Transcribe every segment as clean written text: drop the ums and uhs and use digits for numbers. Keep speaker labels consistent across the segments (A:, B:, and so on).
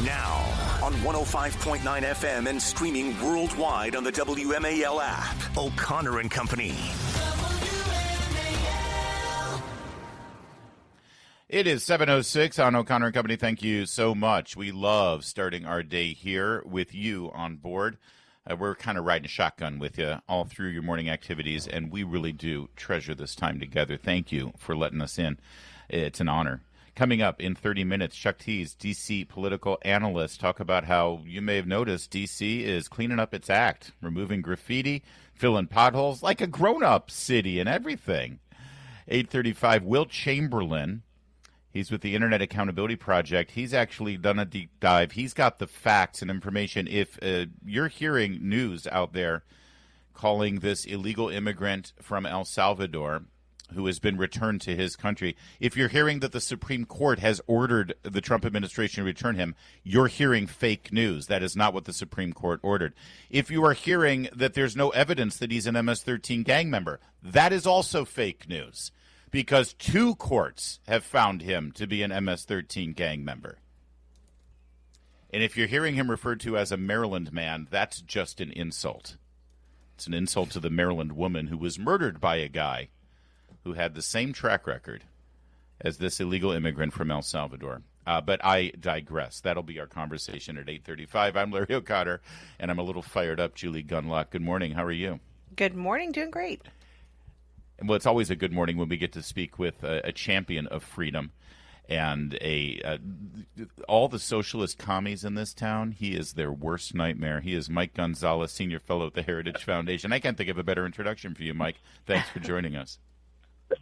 A: Now, on 105.9 FM and streaming worldwide on the WMAL app. O'Connor and Company.
B: It is 7:06 on O'Connor and Company. Thank you so much. We love starting our day here with you on board. We're kind of riding shotgun with you all through your morning activities, and we really do treasure this time together. Thank you for letting us in. It's an honor. Coming up in 30 minutes, Chuck Thies, D.C. political analyst, talk about how you may have noticed D.C. is cleaning up its act, removing graffiti, filling potholes like a grown-up city and everything. 8:35, Will Chamberlain. He's with the Internet Accountability Project. He's actually done a deep dive. He's got the facts and information. If you're hearing news out there calling this illegal immigrant from El Salvador who has been returned to his country, if you're hearing that the Supreme Court has ordered the Trump administration to return him, you're hearing fake news. That is not what the Supreme Court ordered. If you are hearing that there's no evidence that he's an MS-13 gang member, that is also fake news, because 2 courts have found him to be an MS-13 gang member. And if you're hearing him referred to as a Maryland man, that's just an insult. It's an insult to the Maryland woman who was murdered by a guy who had the same track record as this illegal immigrant from El Salvador. But I digress. That'll be our conversation at 8:35. I'm Larry O'Connor, and I'm a little fired up. Julie Gunlock, good morning. How are you?
C: Good morning. Doing great.
B: Well, it's always a good morning when we get to speak with a champion of freedom and all the socialist commies in this town. He is their worst nightmare. He is Mike Gonzalez, Senior Fellow at the Heritage Foundation. I can't think of a better introduction for you, Mike. Thanks for joining us.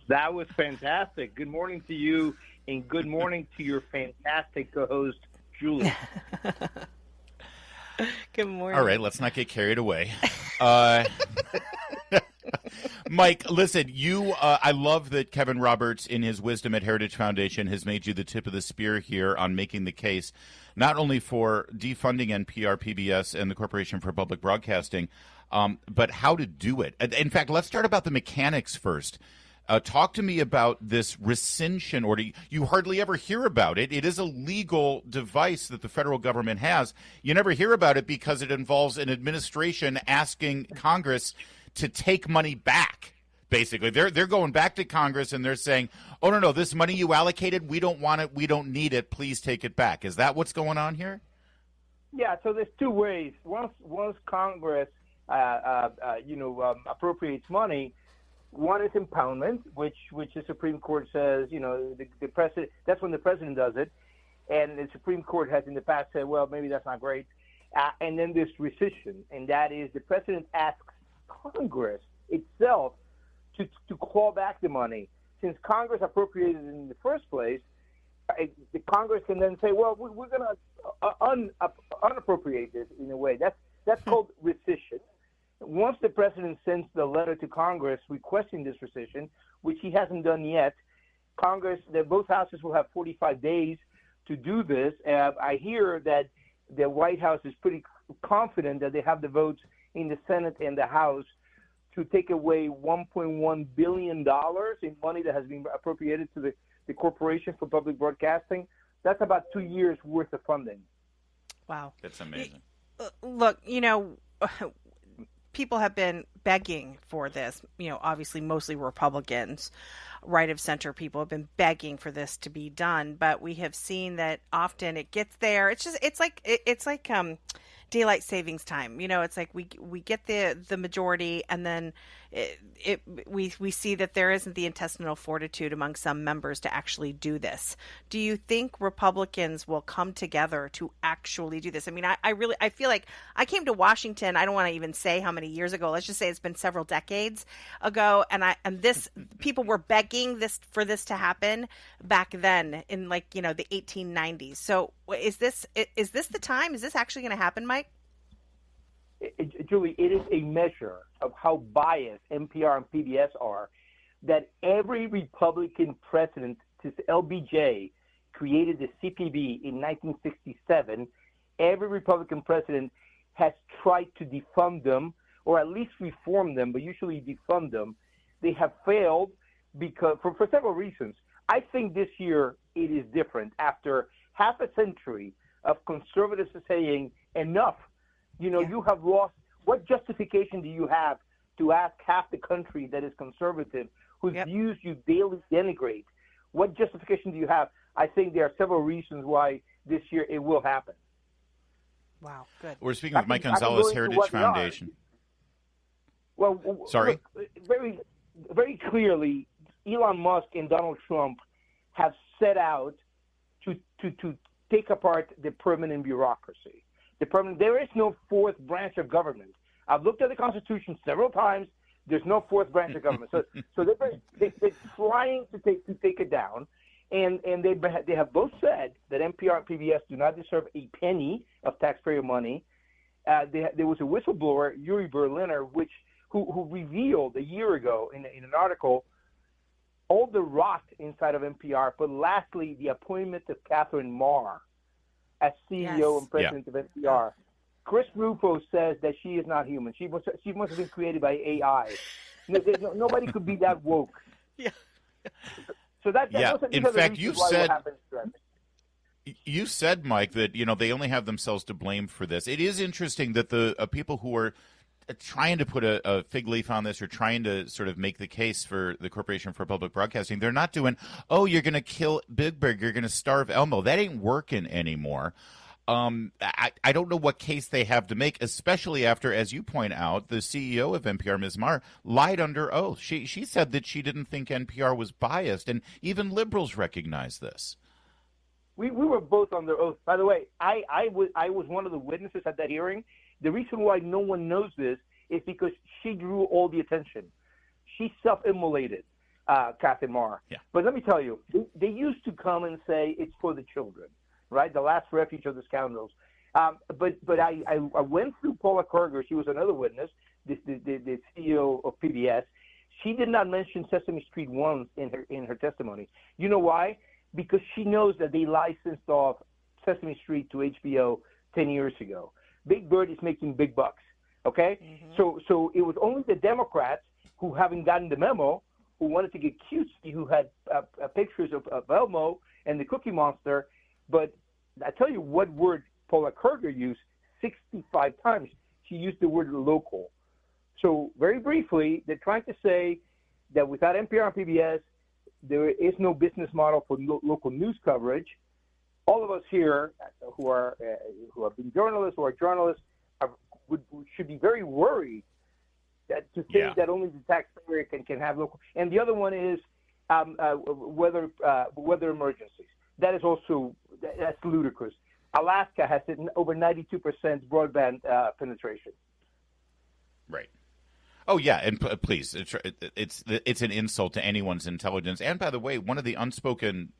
D: That was fantastic. Good morning to you, and good morning to your fantastic co-host, Julie.
C: Good morning.
B: All right, let's not get carried away. Mike, listen, I love that Kevin Roberts, in his wisdom at Heritage Foundation, has made you the tip of the spear here on making the case, not only for defunding NPR, PBS, and the Corporation for Public Broadcasting, but how to do it. In fact, let's start about the mechanics first. Talk to me about this rescission order. You hardly ever hear about it. It is a legal device that the federal government has. You never hear about it because it involves an administration asking Congress to take money back. Basically, they're going back to Congress and they're saying, "Oh no, this money you allocated, we don't want it. We don't need it. Please take it back." Is that what's going on here?
D: Yeah. So there's 2 ways. Once Congress, appropriates money. One is impoundment, which the Supreme Court says, the president. That's when the president does it, and the Supreme Court has in the past said, well, maybe that's not great. And then there's rescission, and that is the president asks Congress itself to claw back the money. Since Congress appropriated it in the first place, the Congress can then say, well, we're going to unappropriate this in a way. That's called rescission. Once the president sends the letter to Congress requesting this rescission, which he hasn't done yet, both houses will have 45 days to do this. I hear that the White House is pretty confident that they have the votes in the Senate and the House to take away $1.1 billion in money that has been appropriated to the Corporation for Public Broadcasting. That's about 2 years worth of funding.
C: Wow.
B: That's amazing.
C: Look, people have been begging for this, obviously mostly Republicans, right of center people have been begging for this to be done, but we have seen that often it gets there. It's like daylight savings time. It's like we get the majority, and then we see that there isn't the intestinal fortitude among some members to actually do this. Do you think Republicans will come together to actually do this? I mean, I feel like I came to Washington. I don't want to even say how many years ago. Let's just say it's been several decades ago, and people were begging for this to happen back then in the 1890s. So is this the time? Is this actually going to happen, Mike?
D: Julie, it is a measure of how biased NPR and PBS are that every Republican president since LBJ created the CPB in 1967, every Republican president has tried to defund them or at least reform them, but usually defund them. They have failed because for several reasons. I think this year it is different. After half a century of conservatives saying enough. You have lost. What justification do you have to ask half the country that is conservative, whose views you daily denigrate? What justification do you have? I think there are several reasons why this year it will happen.
C: Wow, good.
B: We're speaking with Mike Gonzalez, Heritage Foundation.
D: Well,
B: sorry.
D: Look, very, very clearly, Elon Musk and Donald Trump have set out to take apart the permanent bureaucracy. There is no fourth branch of government. I've looked at the Constitution several times. There's no fourth branch of government. So they're trying to take it down, and they have both said that NPR and PBS do not deserve a penny of taxpayer money. There was a whistleblower, Yuri Berliner, who revealed a year ago in an article all the rot inside of NPR, but lastly, the appointment of Catherine Marr as CEO and president of NPR. Chris Rufo says that she is not human. She must have been created by AI. Nobody could be that woke.
C: Yeah.
D: So that
B: in fact, you said, Mike, that they only have themselves to blame for this. It is interesting that the people who are trying to put a fig leaf on this or trying to sort of make the case for the Corporation for Public Broadcasting, they're not doing, you're going to kill Big Bird, you're going to starve Elmo. That ain't working anymore. I don't know what case they have to make, especially after, as you point out, the CEO of NPR, Ms. Marr, lied under oath. She said that she didn't think NPR was biased, and even liberals recognize this.
D: We were both under oath. By the way, I was one of the witnesses at that hearing. The reason why no one knows this is because she drew all the attention. She self-immolated Catherine Marr. Yeah. But let me tell you, they used to come and say it's for the children, right? The last refuge of the scoundrels. But I went through Paula Kerger. She was another witness, the CEO of PBS. She did not mention Sesame Street once in her testimony. You know why? Because she knows that they licensed off Sesame Street to HBO 10 years ago. Big Bird is making big bucks, okay? Mm-hmm. So it was only the Democrats who haven't gotten the memo, who wanted to get cutesy, who had pictures of Elmo and the Cookie Monster. But I tell you what word Paula Kerger used 65 times. She used the word local. So very briefly, they're trying to say that without NPR and PBS, there is no business model for local news coverage. All of us here who have been journalists or are journalists should be very worried to think that only the taxpayer can have local. And the other one is weather emergencies. That is also that's ludicrous. Alaska has over 92% broadband penetration.
B: Right. Oh yeah, and please, it's an insult to anyone's intelligence. And by the way, one of the unspoken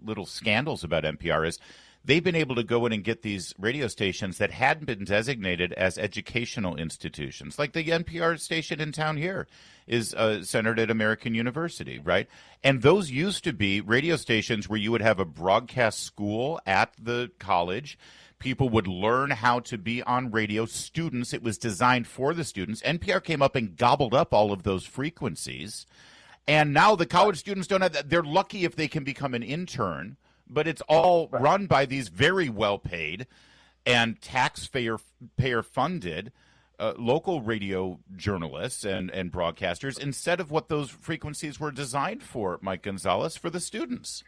B: little scandals about NPR is they've been able to go in and get these radio stations that hadn't been designated as educational institutions. Like the NPR station in town here is centered at American University, right? And those used to be radio stations where you would have a broadcast school at the college. People would learn how to be on radio. Students, it was designed for the students. NPR came up and gobbled up all of those frequencies. And now the college students don't have that. They're lucky if they can become an intern, but it's all run by these very well-paid and taxpayer-funded local radio journalists and broadcasters instead of what those frequencies were designed for, Mike Gonzalez, for the students.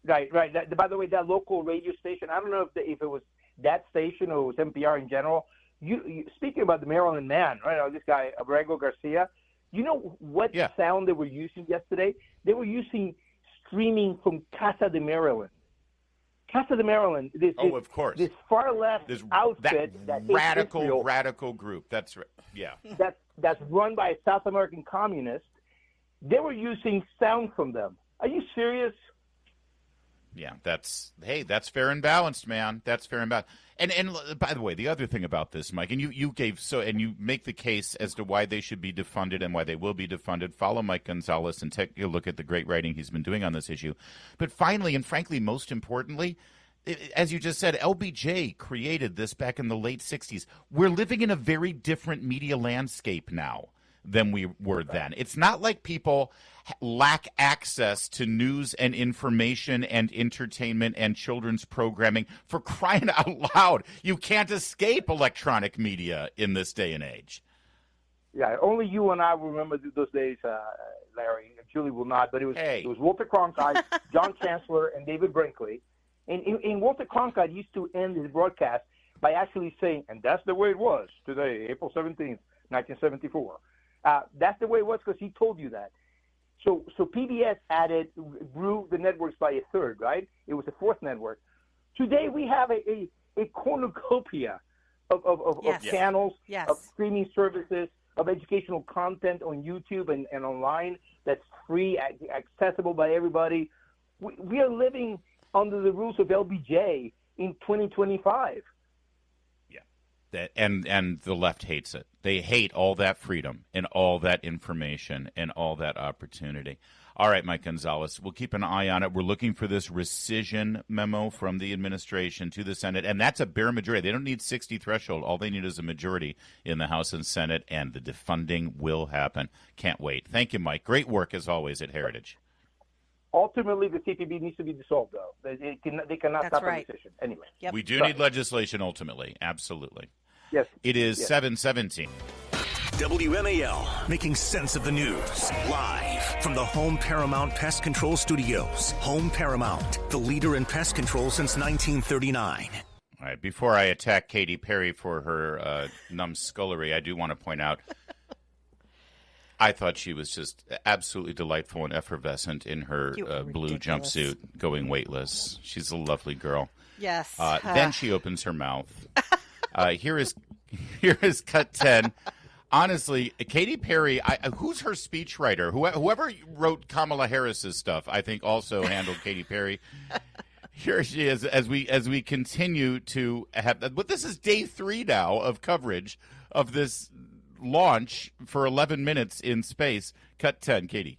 D: Right. By the way, that local radio station, I don't know if it was that station or it was NPR in general. You speaking about the Maryland Man, right? This guy, Abrego Garcia. You know what sound they were using yesterday? They were using streaming from Casa de Maryland. Casa de Maryland.
B: Of course.
D: This far left outfit that
B: radical group. That's right. Yeah.
D: That's run by a South American communist. They were using sound from them. Are you serious?
B: Yeah, that's fair and balanced, man. That's fair and balanced. And by the way, the other thing about this, Mike, and you make the case as to why they should be defunded and why they will be defunded. Follow Mike Gonzalez and take a look at the great writing he's been doing on this issue. But finally, and frankly, most importantly, as you just said, LBJ created this back in the late 60s. We're living in a very different media landscape now. than we were then. It's not like people lack access to news and information and entertainment and children's programming. For crying out loud, you can't escape electronic media in this day and age.
D: Yeah, only you and I will remember those days, Larry. Julie will not, but it was Walter Cronkite, John Chancellor, and David Brinkley. And Walter Cronkite used to end his broadcast by actually saying, and that's the way it was today, April 17th, 1974. That's the way it was because he told you that. So PBS grew the networks by a third, right? It was the fourth network. Today we have a cornucopia of channels, of streaming services, of educational content on YouTube and online that's free, accessible by everybody. We are living under the rules of LBJ in 2025.
B: Yeah, and the left hates it. They hate all that freedom and all that information and all that opportunity. All right, Mike Gonzalez, we'll keep an eye on it. We're looking for this rescission memo from the administration to the Senate, and that's a bare majority. They don't need 60 threshold. All they need is a majority in the House and Senate, and the defunding will happen. Can't wait. Thank you, Mike. Great work, as always, at Heritage.
D: Ultimately, the CPB needs to be dissolved, though. They cannot stop a decision. Anyway.
C: Yep.
B: We do need legislation, ultimately. Absolutely.
D: Yes.
B: It is 7:17.
A: WMAL, making sense of the news. Live from the Home Paramount Pest Control Studios. Home Paramount, the leader in pest control since 1939.
B: All right, before I attack Katy Perry for her numbskullery, I do want to point out I thought she was just absolutely delightful and effervescent in her blue jumpsuit going weightless. She's a lovely girl.
C: Yes.
B: Then she opens her mouth. Here is cut 10. Honestly, Katy Perry, who's her speechwriter? Whoever wrote Kamala Harris's stuff, I think also handled Katy Perry. Here she is as we continue to have, but this is day 3 now of coverage of this launch for 11 minutes in space. Cut 10, Katy.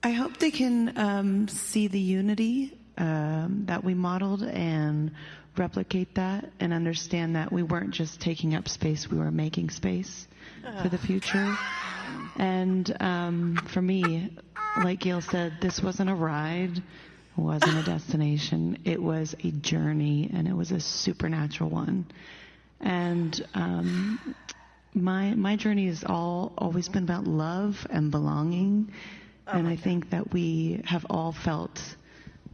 E: I hope they can see the unity that we modeled and replicate that and understand that we weren't just taking up space, we were making space for the future. And for me, like Gail said, this wasn't a ride, it wasn't a destination, it was a journey, and it was a supernatural one. And my journey has always been about love and belonging, and I think that we have all felt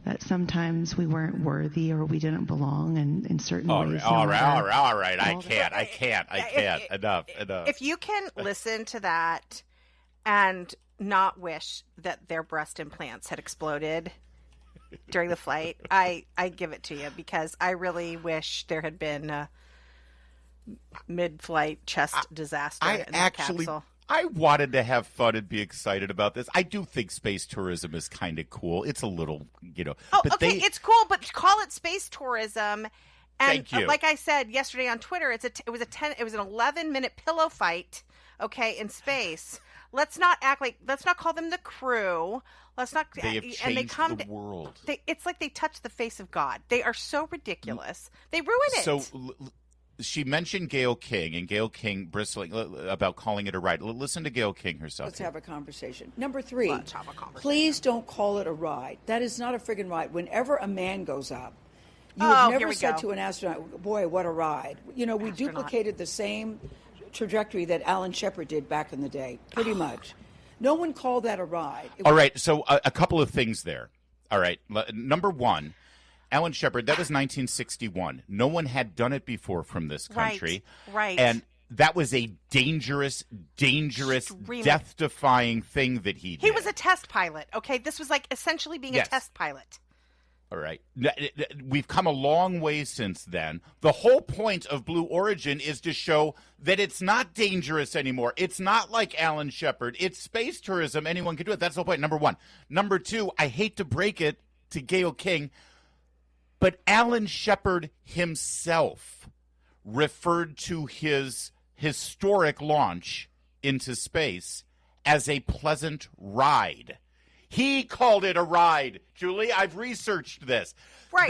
E: that sometimes we weren't worthy or we didn't belong in certain ways.
B: All right. I can't. Enough.
C: If you can listen to that and not wish that their breast implants had exploded during the flight, I give it to you, because I really wish there had been a mid-flight chest disaster in the capsule.
B: I wanted to have fun and be excited about this. I do think space tourism is kind of cool. It's a little,
C: it's cool, but call it space tourism. And
B: Thank you.
C: Like I said yesterday on Twitter, it was an 11-minute pillow fight, in space. Let's not call them the crew. Let's not.
B: They have changed the world.
C: It's like they touched the face of God. They are so ridiculous. They ruin it.
B: So. She mentioned Gayle King, and Gayle King bristling about calling it a ride. Listen to Gayle King herself.
F: Let's have a conversation. Number 3, please don't call it a ride. That is not a friggin' ride. Whenever a man goes up, you have never said to an astronaut, boy, what a ride. We duplicated the same trajectory that Alan Shepard did back in the day, pretty much. No one called that a ride.
B: All right, so a couple of things there. All right, number 1, Alan Shepard, that was 1961. No one had done it before from this country.
C: Right.
B: And that was a dangerous, death-defying thing that he did.
C: He was a test pilot, okay? This was like essentially being a test pilot.
B: All right. We've come a long way since then. The whole point of Blue Origin is to show that it's not dangerous anymore. It's not like Alan Shepard. It's space tourism. Anyone can do it. That's the whole point, number 1. Number 2, I hate to break it to Gayle King, but Alan Shepard himself referred to his historic launch into space as a pleasant ride. He called it a ride, Julie. I've researched this.
C: Right.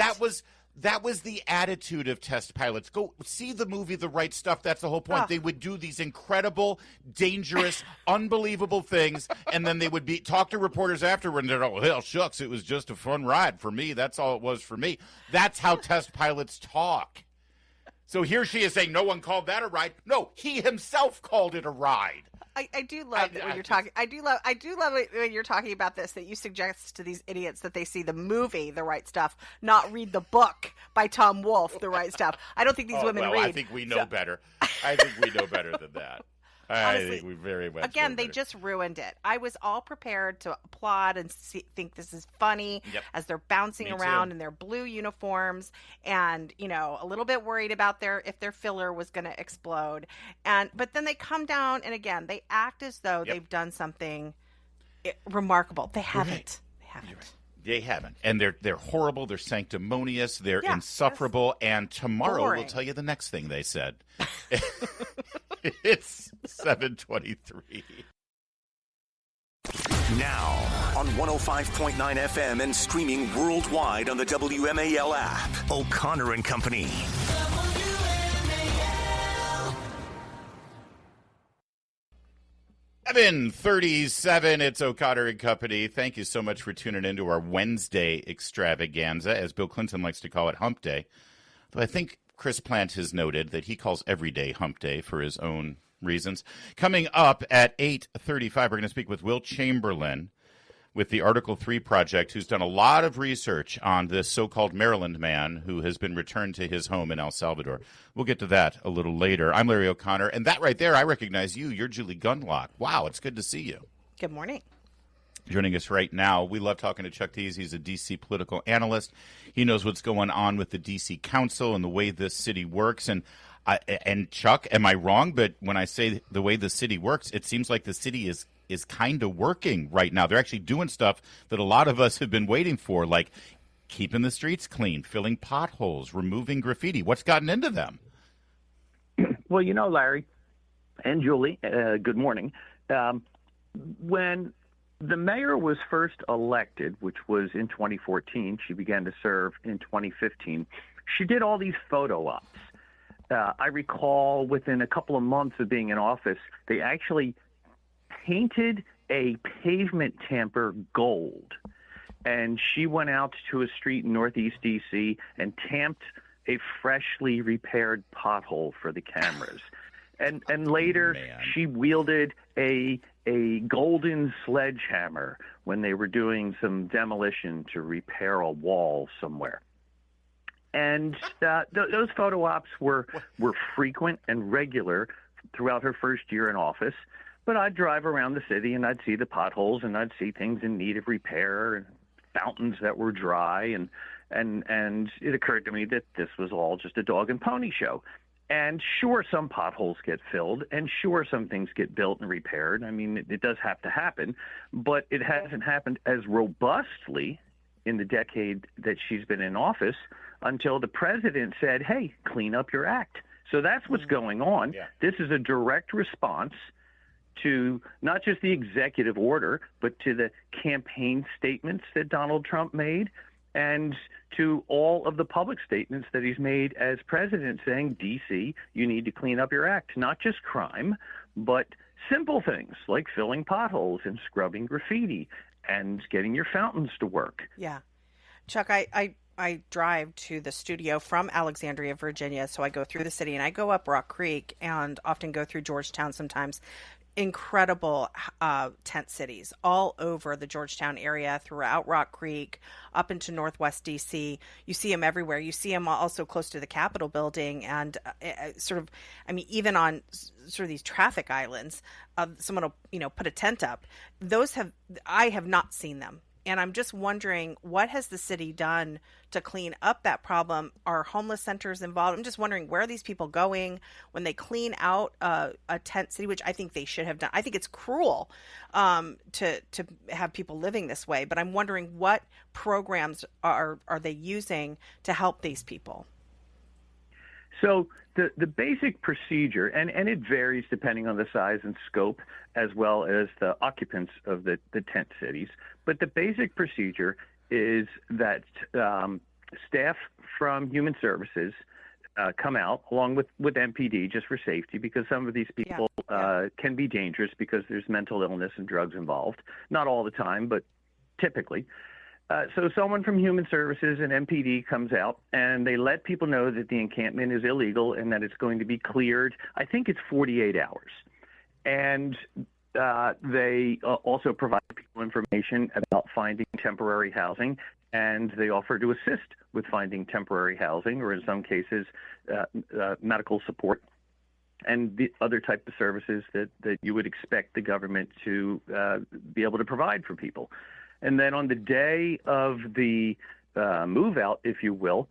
B: That was the attitude of test pilots. Go see the movie The Right Stuff. That's the whole point.
C: Oh.
B: They would do these incredible, dangerous, unbelievable things, and then they would talk to reporters afterward, and they're, oh, hell, shucks, it was just a fun ride for me. That's all it was for me. That's how test pilots talk. So here she is saying no one called that a ride. No, he himself called it a ride.
C: I do love when you're talking. I do love it when you're talking about this, that you suggest to these idiots that they see the movie The Right Stuff, not read the book by Tom Wolfe, The Right Stuff. I don't think these women read.
B: I think we know better. I think we know better than that.
C: Honestly,
B: I think we very much
C: again,
B: know
C: they
B: better.
C: just ruined it. I was all prepared to applaud and think this is funny as they're bouncing around in their blue uniforms, and a little bit worried about if their filler was going to explode. But then they come down, and again, they act as though they've done something remarkable. They haven't.
B: Right.
C: They haven't.
B: Right. They haven't, and they're horrible. They're sanctimonious. They're insufferable. And tomorrow we'll tell you the next thing they said. It's 7:23.
A: Now on 105.9 FM and streaming worldwide on the WMAL app. O'Connor and Company.
B: 7:37, it's O'Connor and Company. Thank you so much for tuning into our Wednesday extravaganza, as Bill Clinton likes to call it, Hump Day. Though I think Chris Plant has noted that he calls every day Hump Day for his own reasons. Coming up at 8:35, we're going to speak with Will Chamberlain with the Article 3 Project, who's done a lot of research on this so-called Maryland man who has been returned to his home in El Salvador. We'll get to that a little later. I'm Larry O'Connor, and that right there, I recognize you. You're Julie Gunlock. Wow, it's good to see you.
C: Good morning.
B: Joining us right now, we love talking to Chuck Thies. He's a D.C. political analyst. He knows what's going on with the D.C. Council and the way this city works. And Chuck, am I wrong? But when I say the way the city works, it seems like the city is kind of working right now. They're actually doing stuff that a lot of us have been waiting for, like keeping the streets clean, filling potholes, removing graffiti. What's gotten into them?
G: Well, Larry and Julie, good morning. When the mayor was first elected, which was in 2014, she began to serve in 2015, she did all these photo ops. I recall within a couple of months of being in office, they actually painted a pavement tamper gold. And she went out to a street in Northeast D.C. and tamped a freshly repaired pothole for the cameras. And later, she wielded a golden sledgehammer when they were doing some demolition to repair a wall somewhere. And those photo ops were frequent and regular throughout her first year in office. But I'd drive around the city and I'd see the potholes and I'd see things in need of repair and fountains that were dry. And it occurred to me that this was all just a dog and pony show. And sure, some potholes get filled, and sure, some things get built and repaired. I mean, it does have to happen, but it hasn't happened as robustly in the decade that she's been in office until the president said, hey, clean up your act. So that's what's going on. Yeah. This is a direct response to not just the executive order, but to the campaign statements that Donald Trump made and to all of the public statements that he's made as president saying, D.C., you need to clean up your act, not just crime, but simple things like filling potholes and scrubbing graffiti and getting your fountains to work.
C: Yeah. Chuck, I drive to the studio from Alexandria, Virginia, so I go through the city and I go up Rock Creek and often go through Georgetown sometimes. Incredible tent cities all over the Georgetown area, throughout Rock Creek, up into Northwest DC. You see them everywhere. You see them also close to the Capitol building and even on sort of these traffic islands, someone will, put a tent up. I have not seen them. And I'm just wondering, what has the city done to clean up that problem? Are homeless centers involved? I'm just wondering, where are these people going when they clean out a tent city, which I think they should have done. I think it's cruel to have people living this way. But I'm wondering, what programs are they using to help these people?
G: So the basic procedure, and it varies depending on the size and scope, as well as the occupants of the tent cities, but the basic procedure is that staff from Human Services come out along with MPD just for safety, because some of these people can be dangerous because there's mental illness and drugs involved. Not all the time, but typically. So someone from Human Services and MPD comes out, and they let people know that the encampment is illegal and that it's going to be cleared. I think it's 48 hours. And they also provide people information about finding temporary housing, and they offer to assist with finding temporary housing, or in some cases, medical support and the other type of services that you would expect the government to be able to provide for people. And then on the day of the move out, if you will,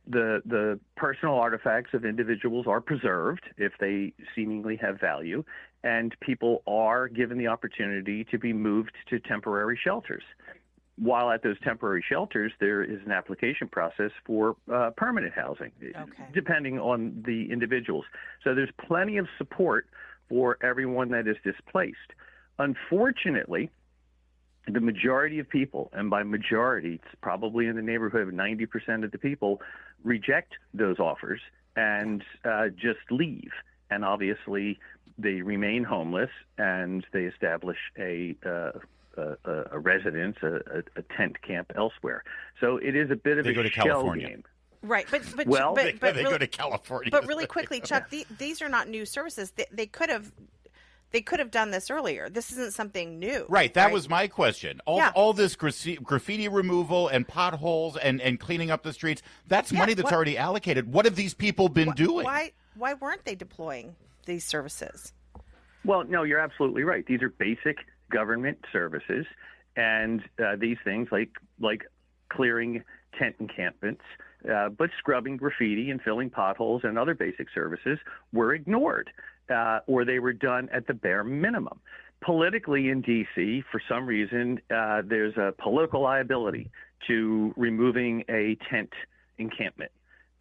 G: the personal artifacts of individuals are preserved if they seemingly have value, and people are given the opportunity to be moved to temporary shelters. While at those temporary shelters, there is an application process for permanent housing, depending on the individuals. So there's plenty of support for everyone that is displaced. Unfortunately, the majority of people, and by majority, it's probably in the neighborhood of 90% of the people, reject those offers and just leave. And obviously, they remain homeless, and they establish a residence, a tent camp elsewhere. So it is a bit of a shell game.
C: Right, but
B: they
C: really,
B: go to California.
C: But really quickly, Chuck, these are not new services. They could have done this earlier. This isn't something new.
B: Right, that was my question. All this graffiti removal and potholes and cleaning up the streets, that's money that's already allocated. What have these people been doing?
C: Why weren't they deploying these services?
G: Well, no, you're absolutely right. These are basic government services, and these things like clearing tent encampments, but scrubbing graffiti and filling potholes and other basic services were ignored, or they were done at the bare minimum. Politically in D.C., for some reason, there's a political liability to removing a tent encampment.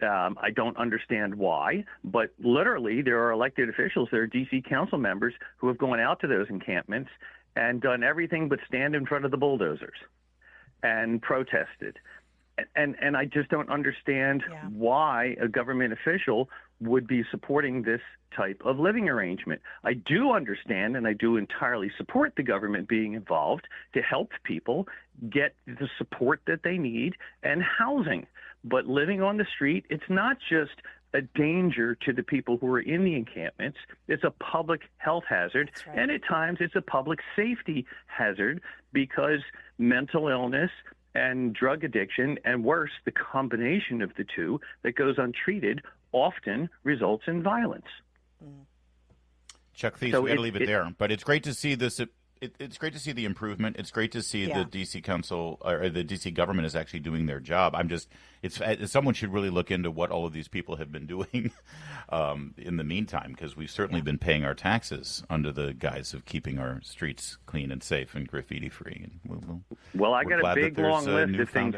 G: I don't understand why, but literally there are elected officials, there are D.C. council members who have gone out to those encampments and done everything but stand in front of the bulldozers and protested. And I just don't understand why a government official would be supporting this type of living arrangement. I do understand, and I do entirely support the government being involved to help people get the support that they need and housing. But living on the street, it's not just a danger to the people who are in the encampments. It's a public health hazard, and at times it's a public safety hazard, because mental illness and drug addiction, and worse, the combination of the two that goes untreated, often results in violence.
B: Chuck Thies, we got to leave it there. But it's great to see this. It's great to see the improvement. It's great to see the D.C. Council or the D.C. government is actually doing their job. Someone should really look into what all of these people have been doing in the meantime, because we've certainly been paying our taxes under the guise of keeping our streets clean and safe and graffiti free. And
G: I got a big long list of things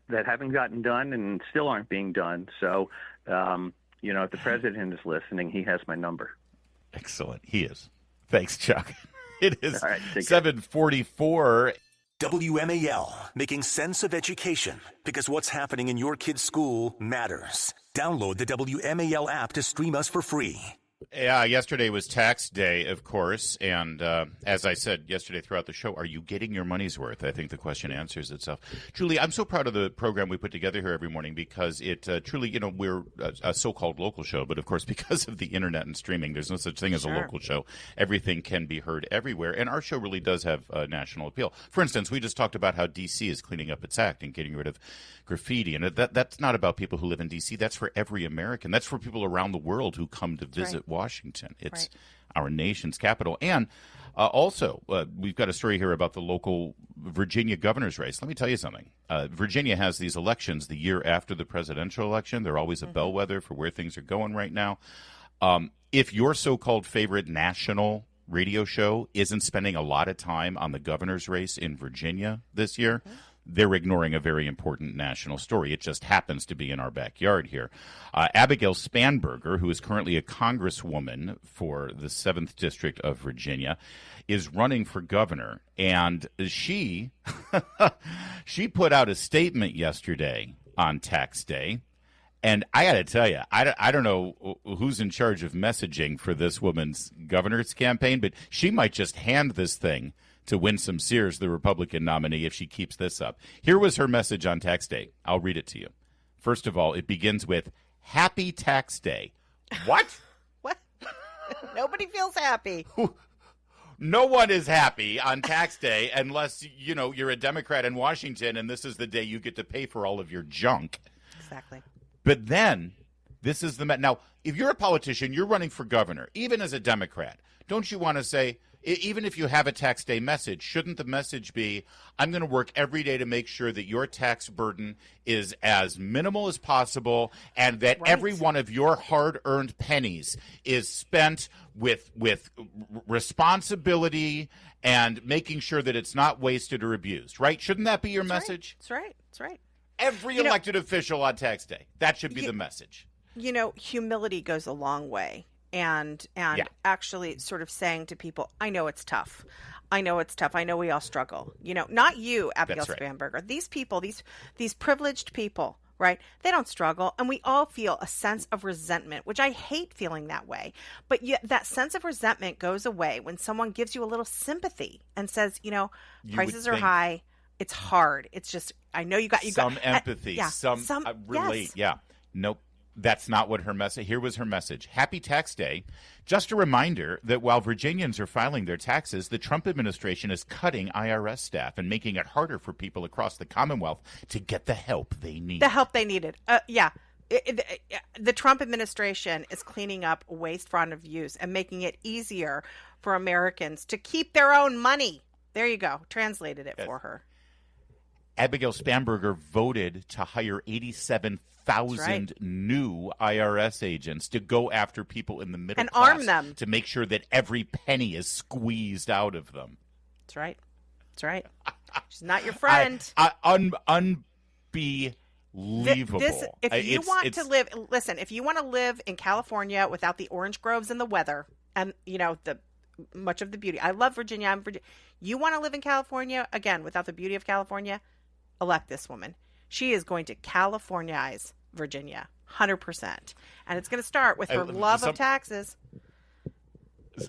G: that haven't gotten done and still aren't being done. So, if the president is listening, he has my number.
B: Excellent. He is. Thanks, Chuck. It is 7:44.
A: WMAL, making sense of education, because what's happening in your kid's school matters. Download the WMAL app to stream us for free.
B: Yeah, yesterday was tax day, of course, and as I said yesterday throughout the show, are you getting your money's worth? I think the question answers itself. Julie, I'm so proud of the program we put together here every morning, because it truly, we're a so-called local show, but of course, because of the internet and streaming, there's no such thing as a local show. Everything can be heard everywhere, and our show really does have national appeal. For instance, we just talked about how D.C. is cleaning up its act and getting rid of graffiti, and that's not about people who live in D.C. That's for every American. That's for people around the world who come to visit Washington. It's our nation's capital. And also, we've got a story here about the local Virginia governor's race. Let me tell you something. Virginia has these elections the year after the presidential election. They're always a bellwether for where things are going right now. If your so-called favorite national radio show isn't spending a lot of time on the governor's race in Virginia this year, they're ignoring a very important national story. It just happens to be in our backyard here. Abigail Spanberger, who is currently a congresswoman for the 7th District of Virginia, is running for governor. And she put out a statement yesterday on tax day. And I got to tell you, I don't know who's in charge of messaging for this woman's governor's campaign, but she might just hand this thing to Winsome Sears, the Republican nominee, if she keeps this up. Here was her message on tax day. I'll read it to you. First of all, it begins with, Happy Tax Day. What?
C: What? Nobody feels happy.
B: No one is happy on tax day unless, you're a Democrat in Washington and this is the day you get to pay for all of your junk.
C: Exactly.
B: But then, this is now, if you're a politician, you're running for governor, even as a Democrat, don't you want to say, even if you have a tax day message, shouldn't the message be, I'm going to work every day to make sure that your tax burden is as minimal as possible and that every one of your hard-earned pennies is spent with responsibility and making sure that it's not wasted or abused, right? Shouldn't that be your message?
C: That's right. That's right.
B: Every elected official on tax day. That should be the message.
C: Humility goes a long way. And actually sort of saying to people, I know it's tough. I know it's tough. I know we all struggle. Not you, Abigail Spanberger. These people, these privileged people, right? They don't struggle. And we all feel a sense of resentment, which I hate feeling that way. But yet that sense of resentment goes away when someone gives you a little sympathy and says, prices are high. It's hard. It's just, I know you got
B: some empathy, some relate.
C: Yes.
B: Yeah. Nope. That's not what her message. Here was her message. Happy Tax Day. Just a reminder that while Virginians are filing their taxes, the Trump administration is cutting IRS staff and making it harder for people across the Commonwealth to get the help they need.
C: The help they needed. The Trump administration is cleaning up waste, fraud, and abuse and making it easier for Americans to keep their own money. There you go. Translated it for her.
B: Abigail Spanberger voted to hire 87,000 new IRS agents to go after people in the middle
C: and
B: class
C: arm them
B: to make sure that every penny is squeezed out of them.
C: That's right. That's right. She's not your friend.
B: Unbelievable.
C: If you want to live in California without the orange groves and the weather and, much of the beauty. I love Virginia. You want to live in California, again, without the beauty of California? Elect this woman. She is going to Californize Virginia, 100%. And it's going to start with her love of taxes.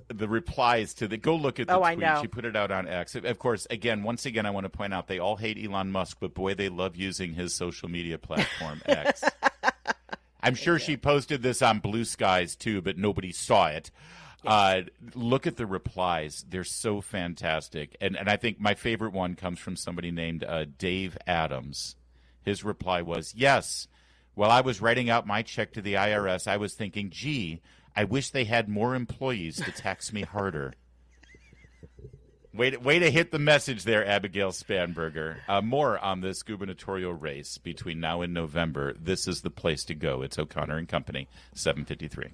B: The replies to go look at the tweet.
C: I know.
B: She put it out on X. Of course, once again, I want to point out they all hate Elon Musk, but boy, they love using his social media platform, X. I'm sure she posted this on Blue Skies, too, but nobody saw it. Look at the replies. They're so fantastic. And I think my favorite one comes from somebody named Dave Adams. His reply was, yes, while I was writing out my check to the IRS, I was thinking, gee, I wish they had more employees to tax me harder. Way to hit the message there, Abigail Spanberger. More on this gubernatorial race between now and November. This is the place to go. It's O'Connor and Company, 753.